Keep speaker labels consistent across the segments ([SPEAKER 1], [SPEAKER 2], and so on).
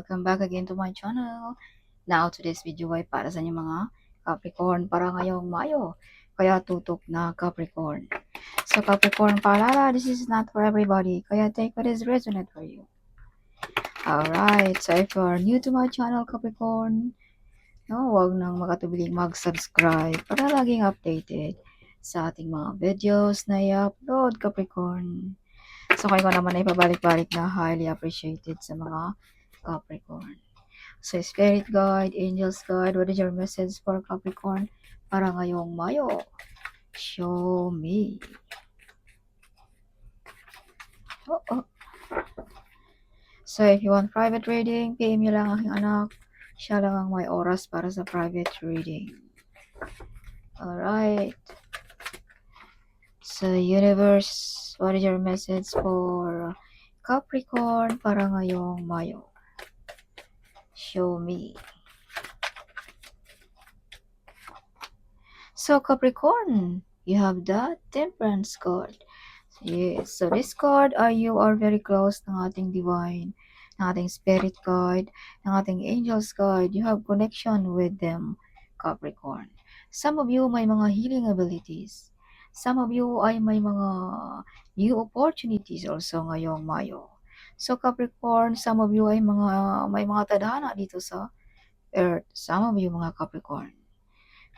[SPEAKER 1] welcome back again to my channel. Now, today's video ay para sa inyo mga Capricorn para ngayong Mayo. Kaya tutok na Capricorn. So Capricorn, paalala, this is not for everybody. Kaya take what is resonant for you. Alright, so if you are new to my channel, Capricorn, huwag nang makatubiling mag-subscribe para laging updated sa ating mga videos na i-upload, Capricorn. So kayo naman ay pabalik-balik na highly appreciated sa mga Capricorn. So Spirit Guide, Angels Guide, what is your message for Capricorn para ngayong Mayo? Show me. So if you want private reading, PM nyo lang aking anak. Siya lang ang may oras para sa private reading. Alright. So universe, what is your message for Capricorn para ngayong Mayo? Show me. So Capricorn, you have the Temperance card. Yes, so this card, you are very close ng ating divine, ng ating spirit guide, ng ating angels guide. You have connection with them, Capricorn. Some of you may mga healing abilities. Some of you ay may mga new opportunities also ngayong Mayo. So Capricorn, some of you ay may mga tadhana dito sa Earth. Some of you mga Capricorn.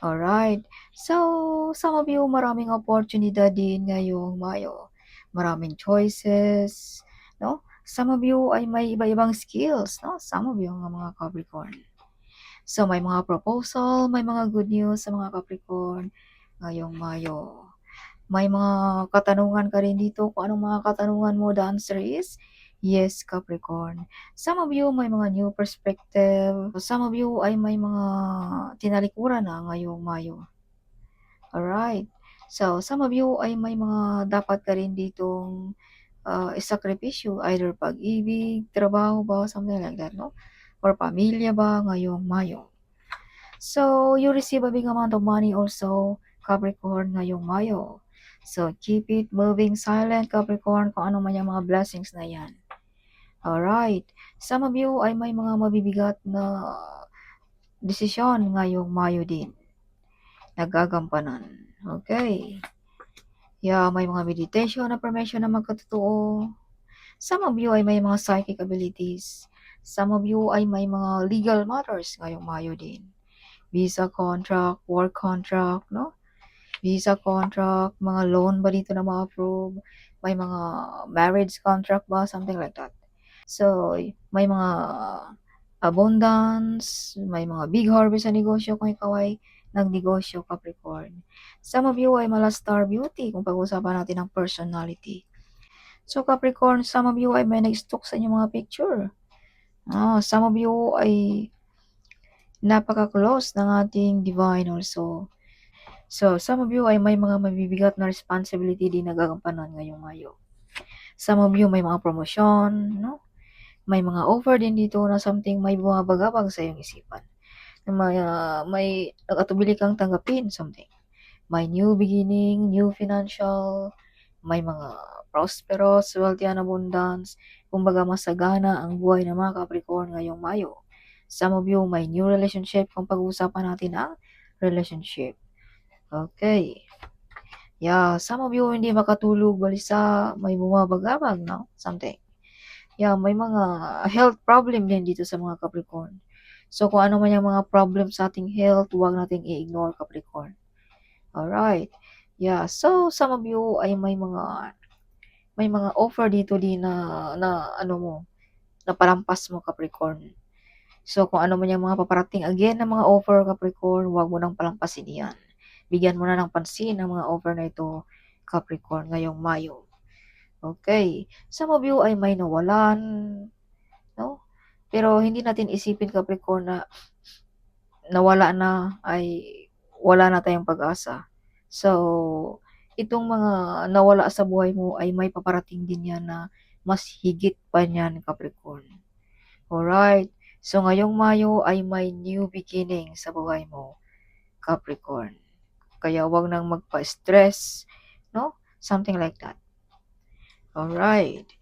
[SPEAKER 1] Alright. So, some of you maraming oportunidad din ngayong Mayo. Maraming choices, no? Some of you ay may iba-ibang skills, no? Some of you mga Capricorn. So, may mga proposal, may mga good news sa mga Capricorn ngayong Mayo. May mga katanungan ka rin dito. Kung anong mga katanungan mo, the answer is yes, Capricorn. Some of you may mga new perspective. Some of you ay may mga tinalikuran na ngayong Mayo. Alright. So, some of you ay may mga dapat ka rin ditong isakripisyo. Either pag-ibig, trabaho ba, something like that, no? Or pamilya ba ngayong Mayo. So, you receive a big amount of money also, Capricorn, ngayong Mayo. So, keep it moving silent, Capricorn, kung ano man yung mga blessings na yan. Alright. Some of you ay may mga mabibigat na desisyon ngayong Mayo din. Nagagampanan. Okay. Yeah, may mga meditation, affirmation na magkatotoo. Some of you ay may mga psychic abilities. Some of you ay may mga legal matters ngayong Mayo din. Visa contract, work contract, no? Visa contract, mga loan ba dito na ma-approve? May mga marriage contract ba? Something like that. So, may mga abundance, may mga big harvest sa negosyo kung ikaw ay nagnegosyo, Capricorn. Some of you ay mala star beauty kung pag-usapan natin ng personality. So, Capricorn, some of you ay may nag-stock sa inyong mga picture. Some of you ay napaka-close ng ating divine also. So, some of you ay may mga mabibigat na responsibility din nagagampanan ngayong Mayo. Some of you may mga promosyon, no? May mga offer din dito na something may bumabagabag sa iyong isipan. May nag-atubili kang tanggapin, something. May new beginning, new financial, may mga prosperous, wealthy and abundance. Kumbaga masagana ang buhay ng mga Capricorn ngayong Mayo. Some of you may new relationship kung pag-uusapan natin ang relationship. Okay. Yeah, some of you hindi makatulog, balisa, may bumabagabag, no? Something. Yeah, may mga health problem din dito sa mga Capricorn. So, kung ano man yung mga problem sa ating health, huwag nating i-ignore, Capricorn. Alright. Yeah, so some of you ay may mga offer dito din na ano mo, na palampas mo, Capricorn. So, kung ano man yung mga paparating again na mga offer, Capricorn, huwag mo nang palampasin yan. Bigyan mo na ng pansin ang mga offer na ito, Capricorn, ngayong Mayo. Okay. Some of you ay may nawalan, no? Pero hindi natin isipin, Capricorn, na nawala na ay wala na tayong pag-asa. So, itong mga nawala sa buhay mo ay may paparating din yan na mas higit pa niyan, Capricorn. Alright. So, ngayong Mayo ay may new beginning sa buhay mo, Capricorn. Kaya wag nang magpa-stress, no? Something like that. Alright.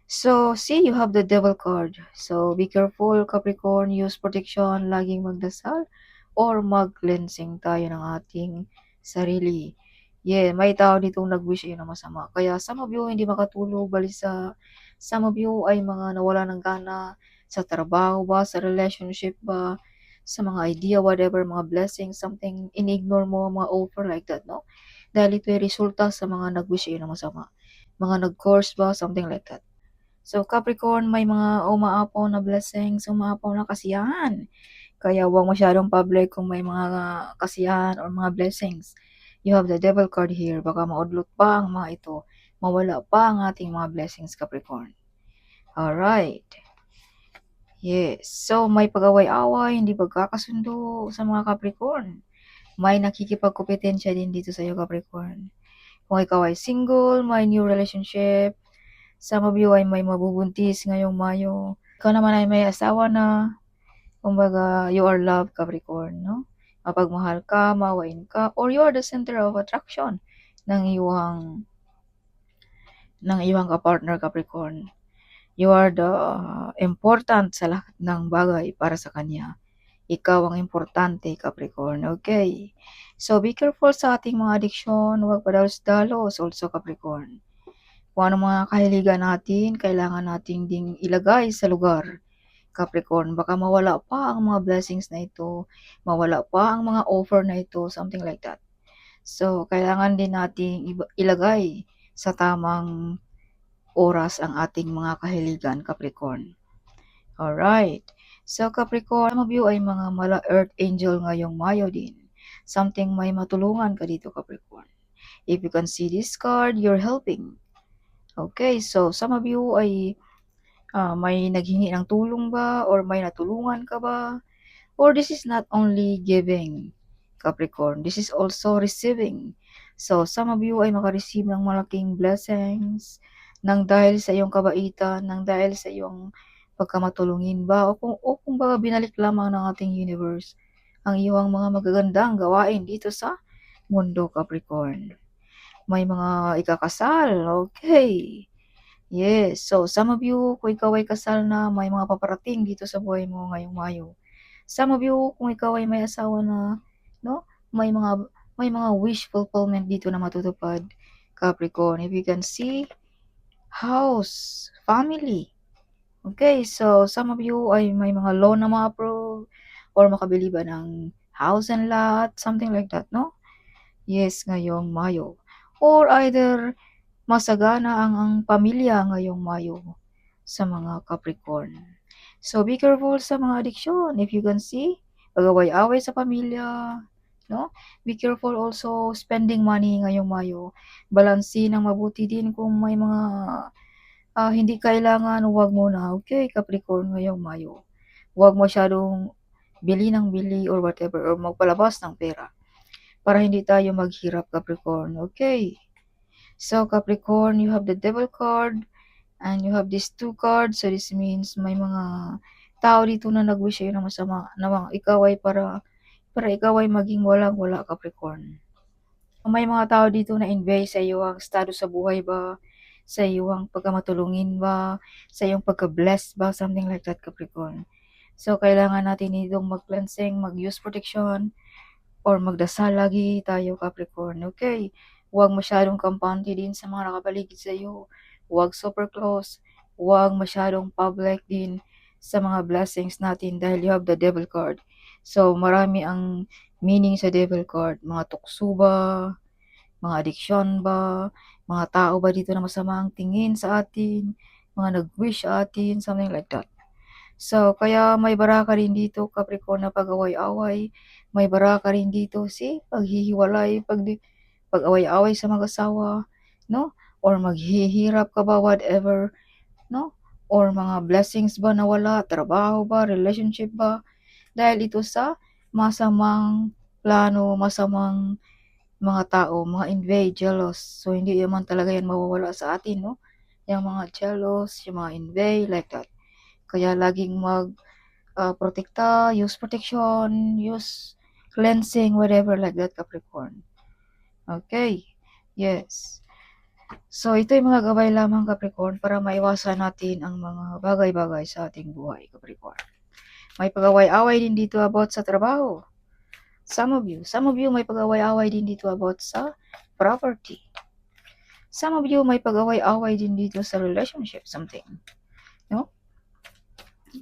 [SPEAKER 1] So, see, you have the devil card. So, be careful, Capricorn. Use protection. Laging magdasal or mag-cleansing tayo ng ating sarili. Yeah, may tao ditong nag-wish yun na masama. Kaya some of you hindi makatulog, balisa. Some of you ay mga nawala ng gana sa trabaho ba, sa relationship ba, sa mga idea, whatever, mga blessings, something, in-ignore mo, mga offer like that, no? Dahil ito ay resulta sa mga nag-wish yun na masama. Mga nag-course ba, something like that. So, Capricorn, may mga umaapaw na blessings, umaapaw na kasiyahan. Kaya huwag masyadong public kung may mga kasiyahan or mga blessings. You have the devil card here. Baka maudlot pa ang mga ito. Mawala pa ang ating mga blessings, Capricorn. Alright. Yes. So, may pag-away-away, hindi pagkakasundo sa mga Capricorn. May nakikipagkompetensya din dito sa iyo, Capricorn. Kung ikaw ay single, may new relationship, some of you ay may mabubuntis ngayong Mayo. Ikaw naman ay may asawa na. Kumbaga, you are love, Capricorn, no? Mapagmahal ka, mawain ka, or you are the center of attraction ng iyong kapartner, Capricorn. You are the important sa lahat ng bagay para sa kanya. Ikaw ang importante, Capricorn. Okay. So, be careful sa ating mga addiction. Huwag padalos-dalos also, Capricorn. Kung ano mga kahiligan natin, kailangan nating ding ilagay sa lugar. Capricorn, baka mawala pa ang mga blessings na ito, mawala pa ang mga offer na ito, something like that. So, kailangan din nating ilagay sa tamang oras ang ating mga kahiligan, Capricorn. Alright. So, Capricorn, some of you ay mga mala Earth Angel ngayong Mayo din. Something may matulungan ka dito, Capricorn. If you can see this card, you're helping. Okay, so some of you ay may naghingi ng tulong ba or may natulungan ka ba? Or this is not only giving, Capricorn, this is also receiving. So, some of you ay makareceive ng malaking blessings nang dahil sa iyong kabaitan, nang dahil sa iyong pagkamatulungin ba, o kung baga binalik lamang ng ating universe ang iyong mga magagandang gawain dito sa mundo, Capricorn. May mga ikakasal, okay. Yes, so some of you, kung ikaw ay kasal na, may mga paparating dito sa buhay mo ngayong Mayo. Some of you, kung ikaw ay may asawa na, no, may mga may mga wish fulfillment dito na matutupad, Capricorn. If you can see, house, family. Okay, so some of you ay may mga loan na ma-approve or makabili ba ng house and lot, something like that, no? Yes, ngayong Mayo. Or either masagana ang pamilya ngayong Mayo sa mga Capricorn. So, be careful sa mga addiction. If you can see, pag-away-away sa pamilya, no? Be careful also spending money ngayong Mayo. Balansin ng mabuti din kung may mga hindi kailangan, huwag muna. Okay, Capricorn ngayong Mayo. Huwag masyadong bili ng bili or whatever or magpalabas ng pera para hindi tayo maghirap, Capricorn. Okay. So, Capricorn, you have the Devil card and you have these two cards. So, this means may mga tao dito na nag-wish sa'yo ng masama na ikaw ay para ikaw ay maging walang-wala, Capricorn. May mga tao dito na invest sa iyo ang estado sa buhay ba, sa iyo ang pagkamatulungin ba, sa iyong pagka-blessed ba, something like that, Capricorn. So, kailangan natin itong mag-cleansing, mag-use protection, or magdasal lagi tayo, Capricorn. Okay? Huwag masyadong kampante din sa mga nakapaligid sa iyo. Huwag super close. Huwag masyadong public din sa mga blessings natin dahil you have the devil card. So, marami ang meaning sa devil card. Mga tukso ba? Mga addiction ba? Mga tao ba dito na masama ang tingin sa atin? Mga nag-wish sa atin? Something like that. So, kaya may baraka rin dito, Capricorn, na pag-away-away. May baraka rin dito, si paghihiwalay, pag-away-away sa mag-asawa, no? Or maghihirap ka ba, whatever, no? Or mga blessings ba nawala, trabaho ba, relationship ba? Dahil ito sa masamang plano, masamang mga tao, mga envy, jealous. So, hindi naman talaga yan mawawala sa atin, no? Yung mga jealous, yung mga envy, like that. Kaya laging protekta, use protection, use cleansing, whatever like that, Capricorn. Okay. Yes. So, ito yung mga gabay lamang Capricorn para maiwasan natin ang mga bagay-bagay sa ating buhay, Capricorn. May pag-away-away din dito about sa trabaho. Some of you may pag-away-away din dito about sa property. Some of you may pag-away-away din dito sa relationship, something. No?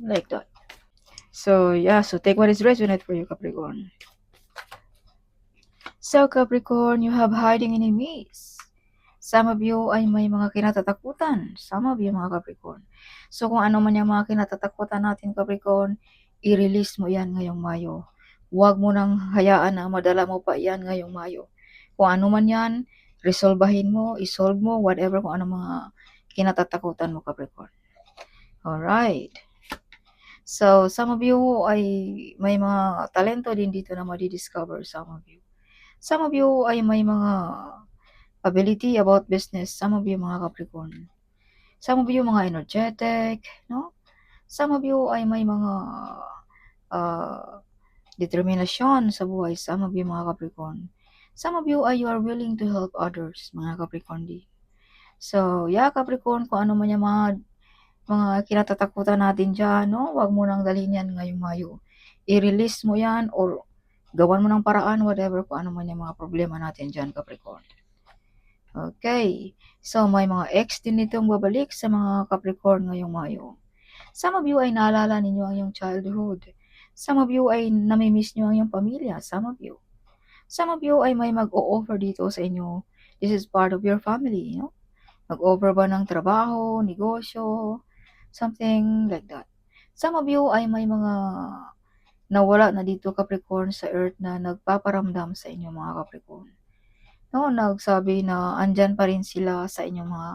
[SPEAKER 1] Like that. So, yeah. So, take what is resonant for you, Capricorn. So, Capricorn, you have hiding enemies. Some of you ay may mga kinatatakutan. Some of you, mga Capricorn. So, kung ano man yung mga kinatatakutan natin, Capricorn, i-release mo yan ngayong Mayo. Huwag mo nang hayaan na madala mo pa yan ngayong Mayo. Kung ano man yan, resolbahin mo, isolve mo, whatever, kung ano mga kinatatakutan mo, Capricorn. Alright. So, some of you ay may mga talento din dito na madi-discover, some of you. Some of you ay may mga ability about business, some of you, mga Capricorn. Some of you, mga energetic, no? Some of you ay may mga determinasyon sa buhay, some of you, mga Capricorn. Some of you ay you are willing to help others, mga Capricorn din. So, yeah, Capricorn, kung ano man yung mga kinatatakutan natin dyan, no? Huwag mo nang dalhin yan ngayong Mayo. I-release mo yan or gawan mo ng paraan, whatever, kung ano man yung mga problema natin dyan, Capricorn. Okay. So, may mga ex din itong babalik sa mga Capricorn ngayong Mayo. Some of you ay naalala ninyo ang iyong childhood. Some of you ay namimiss nyo ang iyong pamilya. Some of you. Some of you ay may mag-o-offer dito sa inyo. This is part of your family, no? Mag-offer ba ng trabaho, negosyo, something like that. Some of you ay may mga nawala na dito, Capricorn, sa Earth na nagpaparamdam sa inyo, mga Capricorn. No, nagsabi na andyan pa rin sila sa inyong mga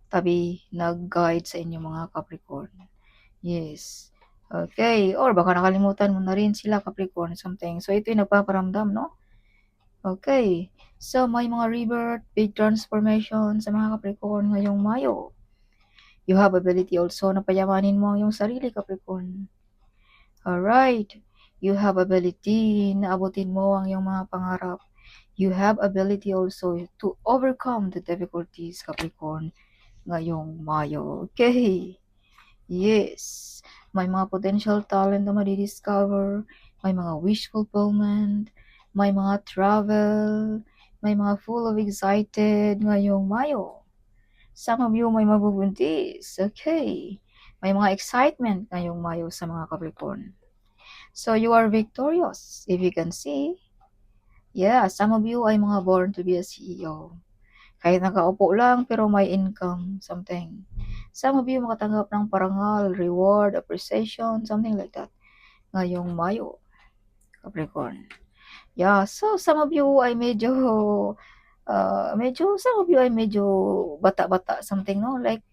[SPEAKER 1] tabi, nag-guide sa inyong mga Capricorn. Yes. Okay. Or baka nakalimutan mo na rin sila, Capricorn, something. So, ito yung nagpaparamdam, no? Okay. So, may mga rebirth, big transformation sa mga Capricorn ngayong Mayo. You have ability also na payamanin mo ang iyong sarili, Capricorn. Alright. You have ability na abutin mo ang iyong mga pangarap. You have ability also to overcome the difficulties, Capricorn, ngayong Mayo. Okay. Yes. May mga potential talent na madi-discover. May mga wish fulfillment. May mga travel. May mga full of excited ngayong Mayo. Some of you may mabubuntis. Okay. May mga excitement ngayong Mayo sa mga Capricorn. So, you are victorious. If you can see, yeah, some of you ay mga born to be a CEO. Kahit nakaupo lang, pero may income, something. Some of you makatanggap ng parangal, reward, appreciation, something like that. Ngayong Mayo, Capricorn. Yeah, so some of you ay some of you ay medyo bata-bata, something, no? Like,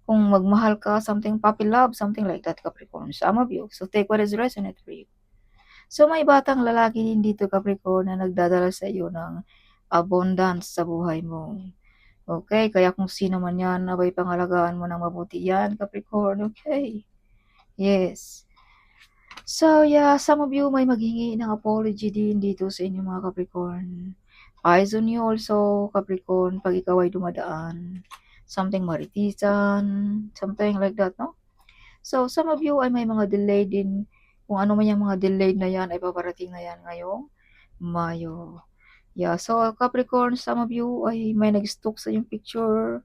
[SPEAKER 1] kung magmahal ka, something, puppy love, something like that, Capricorn. Some of you. So, take what is resonant for you. So, may batang lalaki din dito, Capricorn, na nagdadala sa iyo ng abundance sa buhay mo. Okay, kaya kung sino man yan, abay pangalagaan mo ng mabuti yan, Capricorn. Okay. Yes. So, yeah, some of you may maghingi ng apology din dito sa inyo, mga Capricorn. Eyes on you also, Capricorn, pag ikaw ay dumadaan. Something maritisan, something like that, no? So, some of you ay may mga delay din. Kung ano man yung mga delayed na yan, ay paparating na yan ngayong Mayo. Yeah, so Capricorn, some of you ay may nag-stalk sa yung picture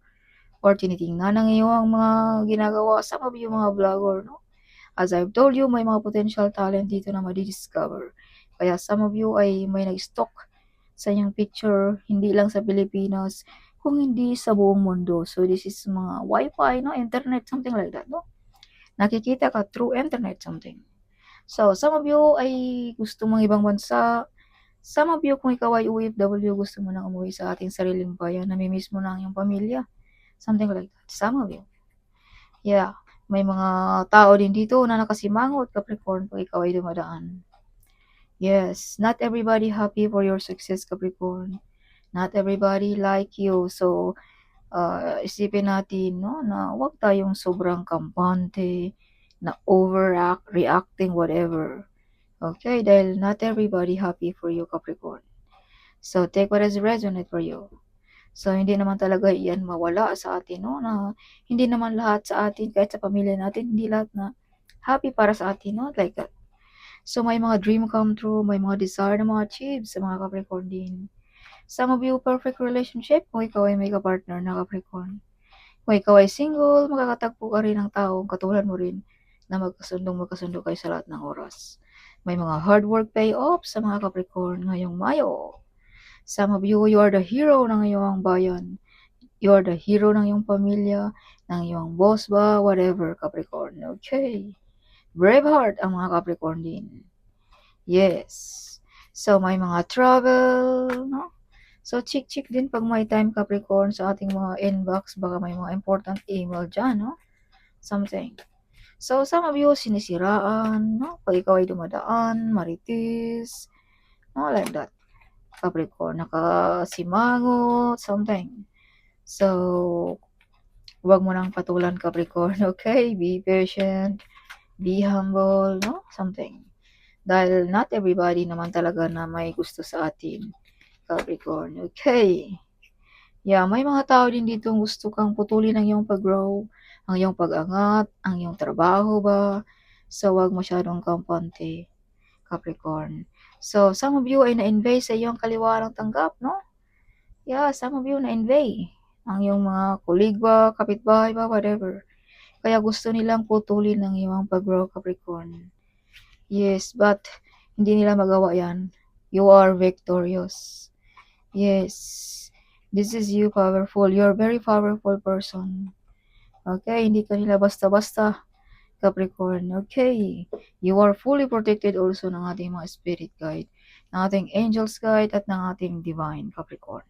[SPEAKER 1] or tinitingnan ng iyong mga ginagawa. Some of you, mga vlogger, no? As I've told you, may mga potential talent dito na madi-discover. Kaya some of you ay may nag-stalk sa inyong picture, hindi lang sa Pilipinas, kung hindi sa buong mundo. So, this is mga Wi-Fi, no? Internet, something like that, no? Nakikita ka through internet, something. So, some of you ay gusto mong ibang bansa. Some of you, kung ikaw ay OFW, gusto mo nang umuwi sa ating sariling bayan, namimiss mo na ang iyong pamilya. Something like that. Some of you. Yeah. May mga tao din dito na nakasimangot, Capricorn, pag ikaw ay dumadaan. Yes. Not everybody happy for your success, Capricorn. Not everybody like you. So, isipin natin, no, na huwag tayong sobrang kampante, na overreacting, whatever. Okay, dahil not everybody happy for you, Capricorn. So, take what is resonant for you. So, hindi naman talaga iyan mawala sa atin, no? Na hindi naman lahat sa atin, kahit sa pamilya natin, hindi lahat na happy para sa atin, no? Like that. So, may mga dream come true, may mga desire na mga achieve sa mga Capricorn din. Some of you, perfect relationship, kung ikaw ay may kapartner na Capricorn. Kung ikaw ay single, makakatagpo ka rin ng taong katulad mo rin na magkasundo kayo sa lahat ng oras. May mga hard work payoff sa mga Capricorn ngayong Mayo. Some of you are the hero ng iyong bayan. You are the hero ng iyong pamilya, ng iyong boss ba, whatever, Capricorn. Okay. Braveheart ang mga Capricorn din. Yes. So, may mga travel, no? So, check din pag may time Capricorn sa ating mga inbox. Baka may mga important email dyan, no? Something. So, some of you sinisiraan, no? Pag ikaw ay dumadaan, maritis, no? Like that. Capricorn, nakasimangot, something. So, huwag mo nang patulan Capricorn, okay? Be patient, be humble, no? Something. Dahil not everybody naman talaga na may gusto sa atin, Capricorn, okay? Yeah, may mga tao din dito gusto kang putulin ang iyong pag-grow, ang iyong pag-angat, ang iyong trabaho ba. So, huwag masyadong kampante, Capricorn. So, some of you ay na-invade sa iyong kaliwa ng tanggap, no? Yeah, some of you na-invade. Ang iyong mga colleague ba, kapitbahay ba, whatever. Kaya gusto nilang putulin ang iyong pag-grow, Capricorn. Yes, but hindi nila magawa yan. You are victorious. Yes. This is you, powerful. You're a very powerful person. Okay, hindi ka nila basta-basta, Capricorn. Okay. You are fully protected also ng ating mga spirit guide, ng ating angels guide, at ng ating divine, Capricorn.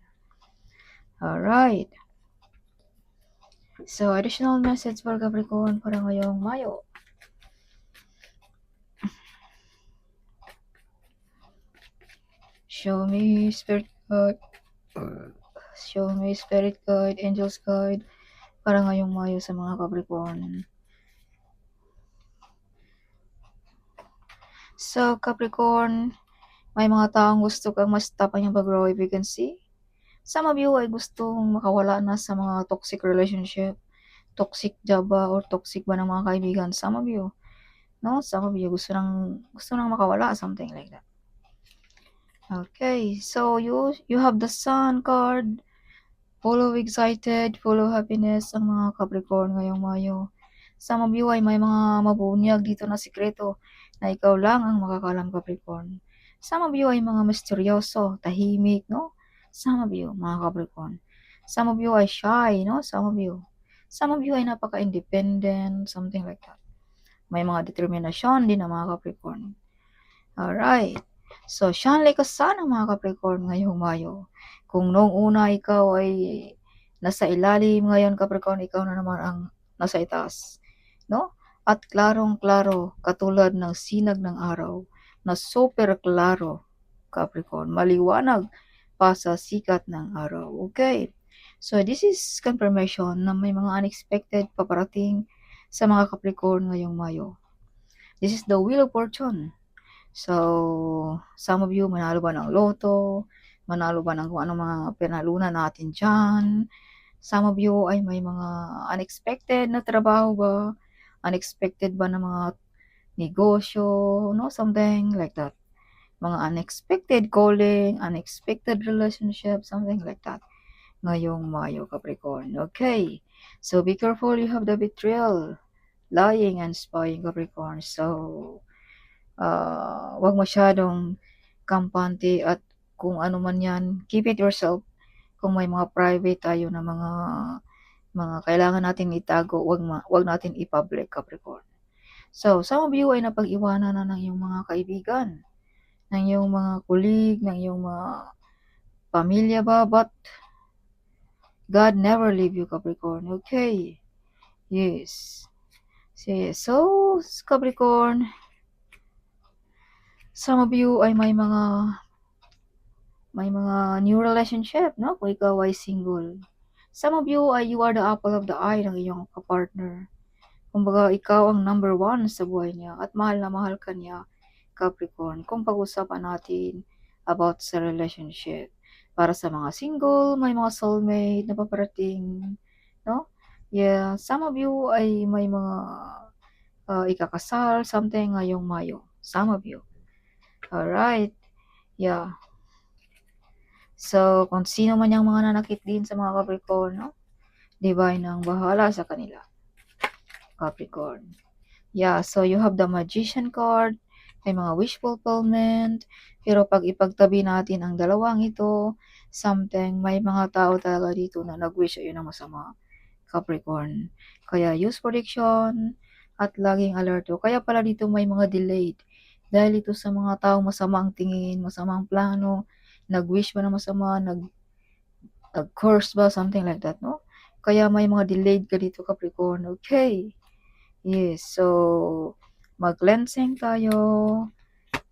[SPEAKER 1] Alright. So, additional message for Capricorn para ngayong Mayo. Show me spirit guide. Show me spirit guide, angels guide para ngayong Mayo sa mga Capricorn. So, Capricorn, may mga taong gusto kang ma-stop ang iyong pag-grow, if you can see. Some of you ay gustong makawala na sa mga toxic relationship, toxic job ba, or toxic ba ng mga kaibigan. Some of you, no? Some of you gusto nang makawala, something like that. Okay, so you have the Sun card, full of excited, full of happiness ang mga Capricorn ngayong Mayo. Some of you ay may mga mabunyag dito na sikreto na ikaw lang ang makakalam, Capricorn. Some of you ay mga misteryoso, tahimik, no? Some of you, mga Capricorn. Some of you ay shy, no? Some of you. Some of you ay napaka-independent, something like that. May mga determinasyon din ang mga Capricorn. Alright. So, shine like a sun ang mga Capricorn ngayong Mayo. Kung noong una ikaw ay nasa ilalim, ngayon Capricorn, ikaw na naman ang nasa itaas. No? At klarong-klaro, katulad ng sinag ng araw, na super klaro, Capricorn, maliwanag pa sa sikat ng araw. Okay? So, this is confirmation na may mga unexpected paparating sa mga Capricorn ngayong Mayo. This is the wheel of fortune. So, some of you, manalo ba ng loto? Manalo ba ng kung anong mga pinalunan natin dyan? Some of you ay may mga unexpected na trabaho ba? Unexpected ba na mga negosyo? No? Something like that. Mga unexpected calling, unexpected relationship, something like that. Ngayong Mayo, Capricorn. Okay. So, be careful. You have the betrayal, lying, and spying, Capricorn. So, wag masyadong kampante at kung ano man yan, keep it yourself. Kung may mga private tayo na mga kailangan natin itago, wag natin i-public, Capricorn. So, some of you ay napag-iwanan na ng iyong mga kaibigan, ng iyong mga colleague, ng iyong mga pamilya ba, but God never leave you, Capricorn. Okay. Yes. So, Capricorn, some of you ay may mga new relationship, no? Kung ikaw ay single. Some of you ay you are the apple of the eye ng iyong kapartner. Kumbaga, ikaw ang number one sa buhay niya at mahal na mahal ka niya, Capricorn. Kung pag-usapan natin about sa relationship. Para sa mga single, may mga soulmate na paparating, no? Yeah, some of you ay may mga ikakasal, something ngayong Mayo. Some of you. Alright. Yeah. So, kung sino man yung mga nanakit din sa mga Capricorn, no? Divine ang bahala sa kanila. Capricorn. Yeah, so you have the Magician card, may mga wish fulfillment, pero pag ipagtabi natin ang dalawang ito, something, may mga tao talaga dito na nag-wish ayun ng masama, Capricorn. Kaya use prediction at laging alerto. Kaya pala dito may mga delayed. Dahil ito sa mga tao masamang tingin, masamang plano, nag-wish ba na masama, nag-curse ba, something like that, no? Kaya may mga delayed ka dito, Capricorn. Okay. Yes, so mag-cleansing tayo,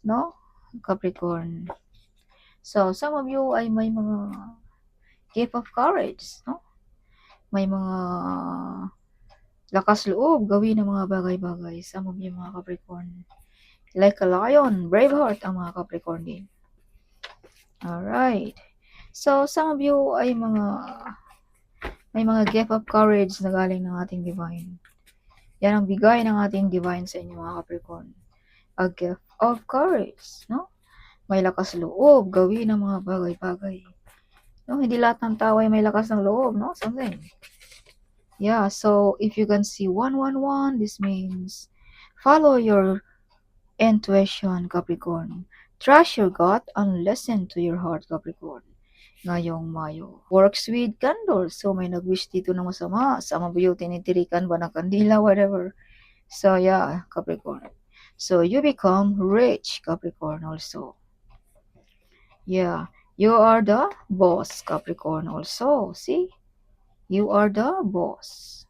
[SPEAKER 1] no? Capricorn. So, some of you ay may mga gift of courage, no? May mga lakas loob gawin ng mga bagay-bagay. Some of you mga Capricorn. Like a lion, brave heart ang mga Capricorn din. Alright. So, some of you ay may mga gift of courage na galing ng ating divine. Yan ang bigay ng ating divine sa inyo mga Capricorn. A gift of courage, no? May lakas loob, gawin ang mga bagay-bagay. No, hindi lahat ng tao ay may lakas ng loob, no? Something. Yeah, so if you can see 111, this means follow your intuition, Capricorn. Trust your gut and listen to your heart, Capricorn. Ngayong Mayo. Works with candles. So may nag-wish dito na masama. Sa mga tinitirikan ba ng kandila, whatever. So yeah, Capricorn. So you become rich, Capricorn also. Yeah, you are the boss, Capricorn also. See? You are the boss.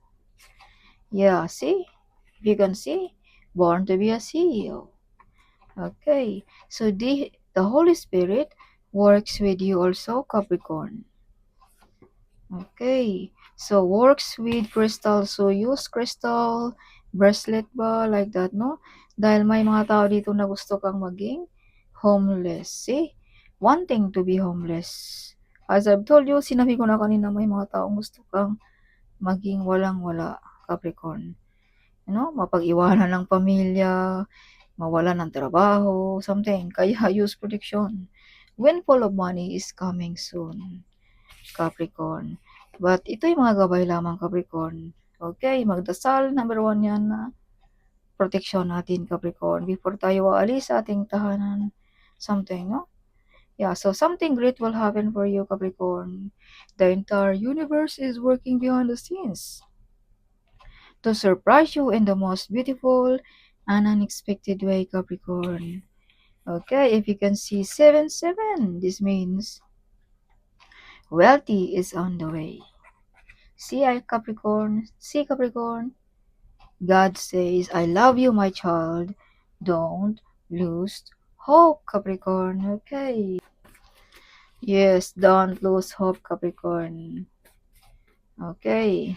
[SPEAKER 1] Yeah, see? If you can see, born to be a CEO. Okay, so the Holy Spirit works with you also, Capricorn. Okay, so works with crystal. So use crystal, bracelet ba, like that, no? Dahil may mga tao dito na gusto kang maging homeless. See? Wanting to be homeless. As I've told you, sinabi ko na kanina may mga taong gusto kang maging walang-wala, Capricorn. You know, mapag-iwanan ng pamilya, mawalan ng trabaho, something. Kaya use protection. Windfall of money is coming soon, Capricorn. But ito yung mga gabay lamang, Capricorn. Okay, magdasal, number 1 yan na protection natin, Capricorn. Before tayo aalis sa ating tahanan, something, no? Yeah, so something great will happen for you, Capricorn. The entire universe is working behind the scenes to surprise you in the most beautiful and unexpected way, Capricorn. Okay, if you can see 77, this means wealthy is on the way. See, Capricorn? See, Capricorn? God says, I love you, my child. Don't lose hope, Capricorn. Okay. Yes, don't lose hope, Capricorn. Okay.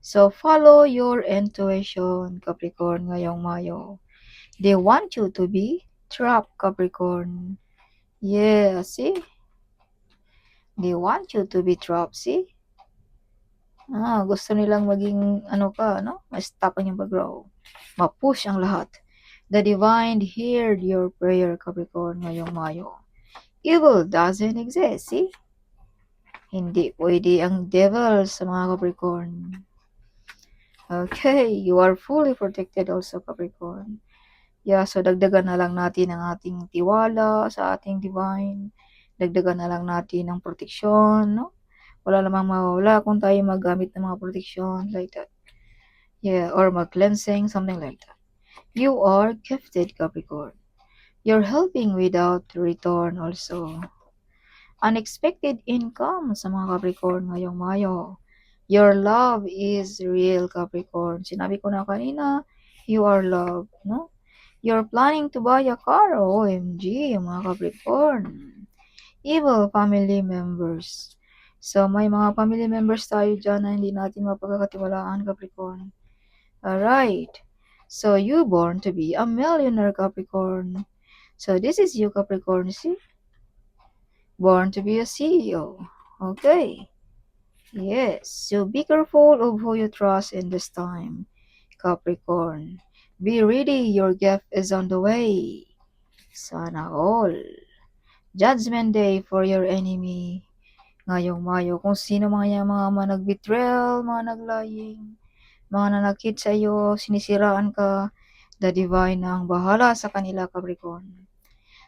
[SPEAKER 1] So, follow your intuition, Capricorn, ngayong Mayo. They want you to be trapped, Capricorn. Yeah, see? They want you to be trapped, see? Gusto nilang maging, ma-stop ang iyong pag-grow. Ma-push ang lahat. The divine heard your prayer, Capricorn, ngayong Mayo. Evil doesn't exist, see? Hindi pwede ang devil sa mga Capricorn. Okay, you are fully protected also, Capricorn. Yeah, so dagdagan na lang natin ang ating tiwala sa ating divine. Dagdagan na lang natin ang proteksyon, no? Wala namang mawawala kung tayo maggamit ng mga protection like that. Yeah, or mag-cleansing, something like that. You are gifted, Capricorn. You're helping without return also. Unexpected income sa mga Capricorn ngayong Mayo. Your love is real, Capricorn. Sinabi ko na kanina, you are loved, no? You're planning to buy a car, OMG, mga Capricorn. Evil family members. So, may mga family members tayo dyan na hindi natin mapagkakatiwalaan, Capricorn. Alright. So, you born to be a millionaire, Capricorn. So, this is you, Capricorn. See? born to be a CEO. Okay. Yes, so be careful of who you trust in this time, Capricorn. Be ready, your gift is on the way. Sana all. Judgment Day for your enemy. Ngayong Mayo, kung sino mga nag-betrayal, mga naglying, mga nanakit sa iyo, sinisiraan ka, the divine na ang bahala sa kanila, Capricorn.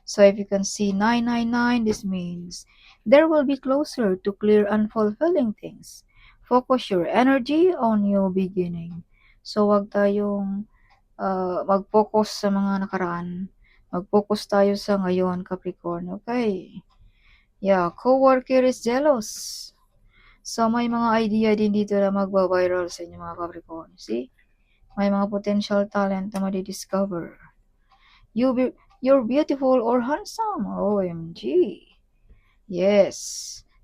[SPEAKER 1] So if you can see 999, this means there will be closer to clear and fulfilling things. Focus your energy on your beginning. So wag tayong mag-focus sa mga nakaraan. Mag-focus tayo sa ngayon, Capricorn. Okay. Yeah, co-worker is jealous. So may mga idea din dito na magba-viral sa inyo mga Capricorn. See? May mga potential talent na madi-discover. You're beautiful or handsome. OMG. Yes.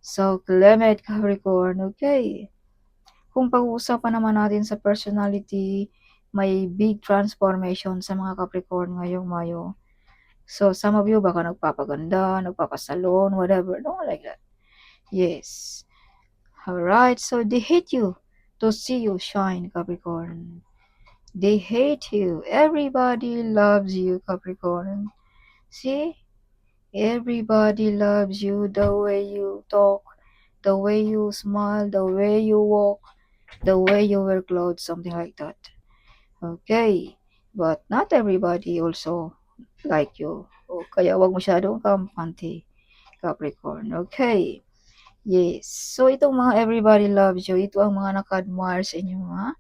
[SPEAKER 1] So, Clement Capricorn, okay. Kung pag-uusapan naman natin sa personality, may big transformation sa mga Capricorn ngayong Mayo. So, some of you baka nagpapaganda, nagpapasalon, whatever. No, like that. Yes. Alright, so they hate you to see you shine, Capricorn. They hate you. Everybody loves you, Capricorn. See? Everybody loves you, the way you talk, the way you smile, the way you walk, the way you wear clothes, something like that. Okay. But not everybody also like you. O kaya wag masyadong kampante, Capricorn. Okay. Yes. So itong mga everybody loves you, ito ang mga naka-admire sa inyo mga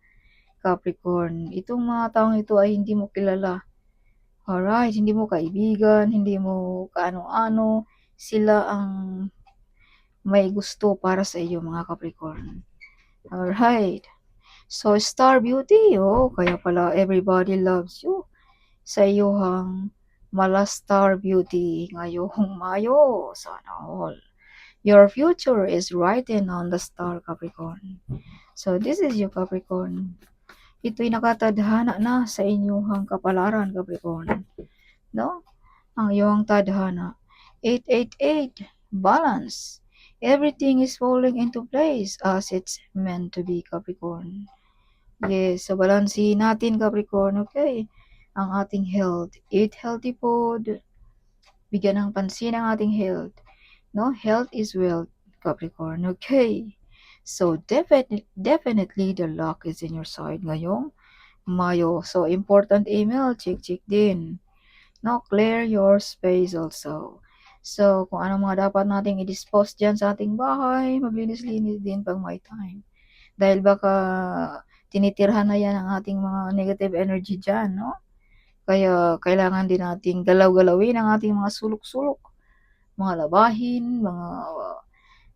[SPEAKER 1] Capricorn. Itong mga taong ito ay hindi mo kilala. Alright, hindi mo kaibigan, hindi mo kaano-ano. Sila ang may gusto para sa iyo mga Capricorn. Alright. So, star beauty, oh, kaya pala everybody loves you. Sa iyong mala star beauty ngayong Mayo. Sana all. Your future is written on the star, Capricorn. So, this is you, Capricorn. Ito'y nakatadhana na sa inyong kapalaran, Capricorn. No? Ang iyong tadhana. 888, balance. Everything is falling into place as it's meant to be, Capricorn. Yes, so balansin natin, Capricorn, okay? Ang ating health. Eat healthy food. Bigyan ng pansin ang ating health. No, health is wealth, Capricorn, okay? So, definitely the luck is in your side ngayong Mayo. So, important email, check din. No, clear your space also. So, kung ano mga dapat nating i-dispose dyan sa ating bahay, maglinis-linis din pag may time. Dahil baka tinitirhan na yan ang ating mga negative energy dyan, no? Kaya kailangan din nating galaw-galawin ang ating mga sulok-sulok, mga labahin, mga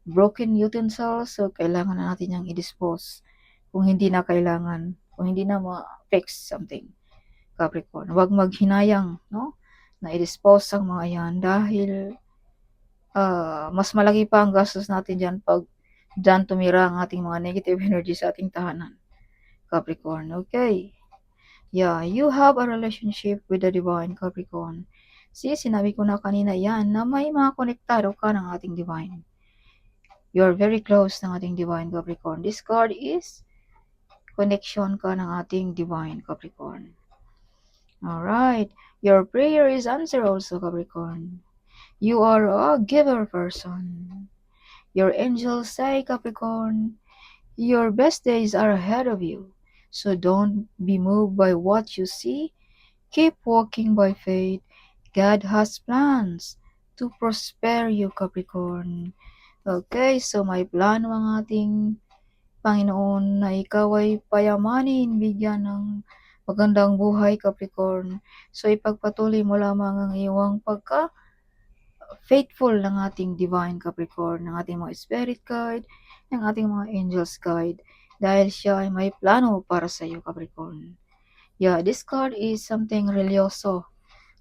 [SPEAKER 1] broken utensils. So, kailangan na natin yung i-dispose kung hindi na kailangan, kung hindi na ma-fix something. Capricorn, huwag maghinayang, no? Na i-dispose ang mga yan dahil mas malaki pa ang gastos natin dyan pag dyan tumira ang ating mga negative energy sa ating tahanan. Capricorn, okay? Yeah, you have a relationship with the divine, Capricorn. See, sinabi ko na kanina yan na may mga konektado ka ng ating divine. You're very close ng ating divine, Capricorn. This card is connection ka ng ating divine, Capricorn. Alright, your prayer is answered also, Capricorn. You are a giver person. Your angels say, Capricorn, your best days are ahead of you. So don't be moved by what you see. Keep walking by faith. God has plans to prosper you, Capricorn. Okay, so may plano ang ating Panginoon na ikaw ay payamanin, bigyan ng magandang buhay, Capricorn. So ipagpatuloy mo lamang ang iyong faithful ng ating divine Capricorn, ng ating mga spirit guide, ng ating mga angels guide, dahil siya ay may plano para sa iyo, Capricorn. Yeah, this card is something religyoso,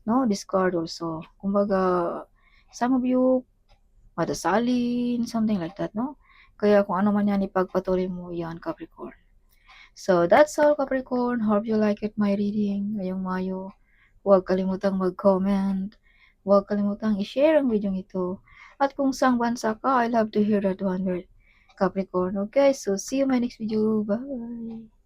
[SPEAKER 1] no? This card also. Kumbaga, some of you, madasalin, something like that, no? Kaya kung ano man yan, ipagpatuloy mo yan, Capricorn. So, that's all, Capricorn. Hope you like it, my reading ngayong Mayo. Huwag kalimutang mag-comment. Huwag kalimutang i-share ang video ito At kung saang bansa ka, I love to hear that one word, Capricorn. Okay, so see you in my next video. Bye!